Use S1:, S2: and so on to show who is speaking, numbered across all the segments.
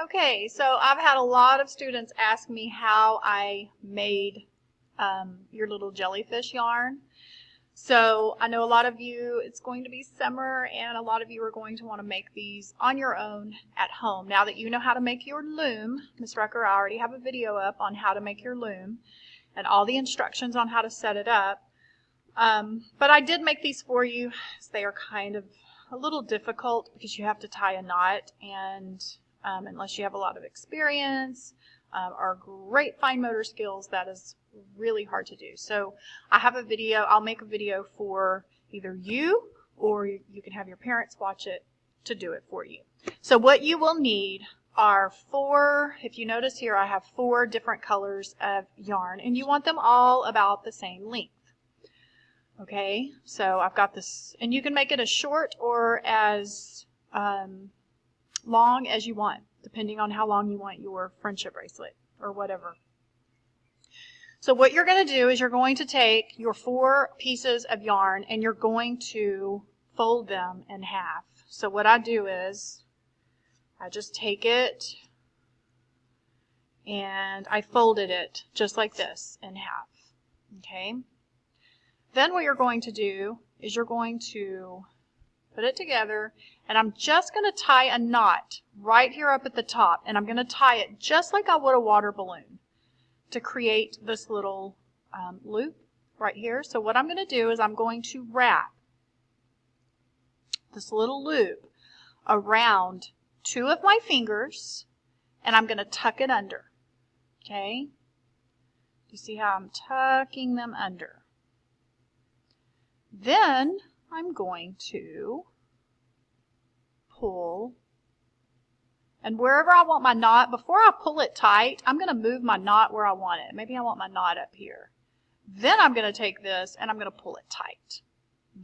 S1: Okay, so I've had a lot of students ask me how I made your little jellyfish yarn. So I know a lot of you, it's going to be summer, and a lot of you are going to want to make these on your own at home. Now that you know how to make your loom, Ms. Rucker, I already have a video up on how to make your loom and all the instructions on how to set it up. But I did make these for you, as they are kind of a little difficult because you have to tie a knot, and unless you have a lot of experience or great fine motor skills, that is really hard to do. So I have a video. I'll make a video for either you or you can have your parents watch it to do it for you. So what you will need are four, if you notice here, I have 4 different colors of yarn, and you want them all about the same length. Okay, so I've got this, and you can make it as short or as long as you want, depending on how long you want your friendship bracelet or whatever. So what you're going to do is you're going to take your 4 pieces of yarn and you're going to fold them in half. So what I do is I just take it and I folded it just like this in half. Okay. Then what you're going to do is you're going to put it together, and I'm just going to tie a knot right here up at the top, and I'm going to tie it just like I would a water balloon to create this little loop right here. So what I'm going to do is I'm going to wrap this little loop around 2 of my fingers, and I'm going to tuck it under. Okay? You see how I'm tucking them under? Then I'm going to pull, and wherever I want my knot, before I pull it tight, I'm going to move my knot where I want it. Maybe I want my knot up here. Then I'm going to take this and I'm going to pull it tight.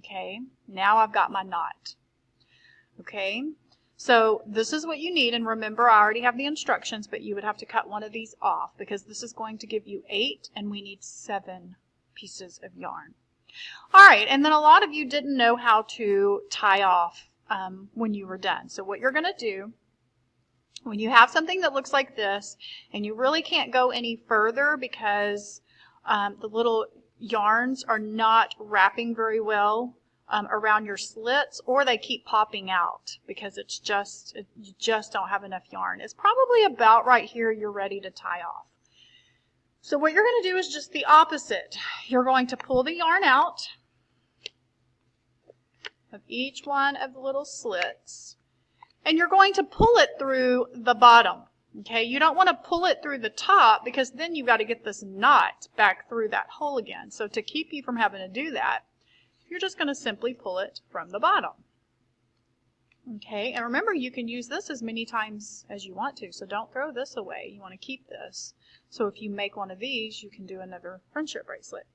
S1: Okay, now I've got my knot. Okay, so this is what you need, and remember I already have the instructions, but you would have to cut one of these off because this is going to give you 8 and we need 7 pieces of yarn. Alright, and then a lot of you didn't know how to tie off when you were done. So what you're going to do, when you have something that looks like this, and you really can't go any further because the little yarns are not wrapping very well around your slits, or they keep popping out because you just don't have enough yarn. It's probably about right here you're ready to tie off. So what you're going to do is just the opposite. You're going to pull the yarn out of each one of the little slits, and you're going to pull it through the bottom. Okay, you don't want to pull it through the top because then you've got to get this knot back through that hole again. So to keep you from having to do that, you're just going to simply pull it from the bottom. Okay, and remember you can use this as many times as you want to, so don't throw this away. You want to keep this. So if you make one of these, you can do another friendship bracelet.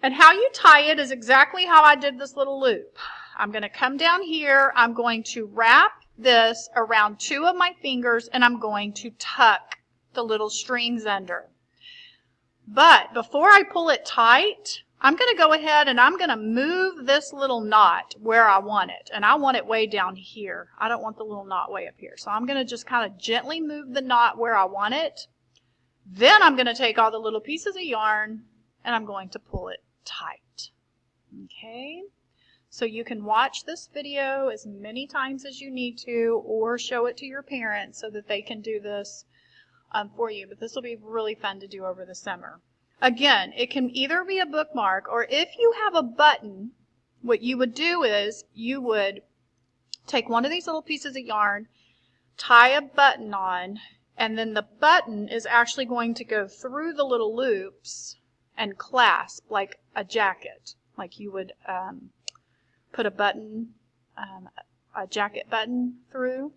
S1: And how you tie it is exactly how I did this little loop. I'm going to come down here, I'm going to wrap this around 2 of my fingers, and I'm going to tuck the little strings under. But before I pull it tight, I'm going to go ahead and I'm going to move this little knot where I want it. And I want it way down here. I don't want the little knot way up here. So I'm going to just kind of gently move the knot where I want it. Then I'm going to take all the little pieces of yarn and I'm going to pull it tight. Okay? So you can watch this video as many times as you need to, or show it to your parents so that they can do this for you. But this will be really fun to do over the summer. Again, it can either be a bookmark, or if you have a button, what you would do is you would take one of these little pieces of yarn, tie a button on, and then the button is actually going to go through the little loops and clasp like a jacket, like you would put a button, a jacket button through.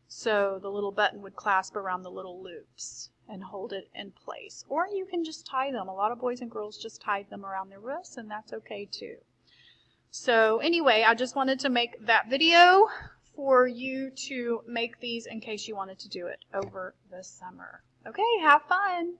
S1: So the little button would clasp around the little loops and hold it in place. Or you can just tie them. A lot of boys and girls just tie them around their wrists, and that's okay too. So anyway, I just wanted to make that video for you to make these in case you wanted to do it over the summer. Okay, have fun.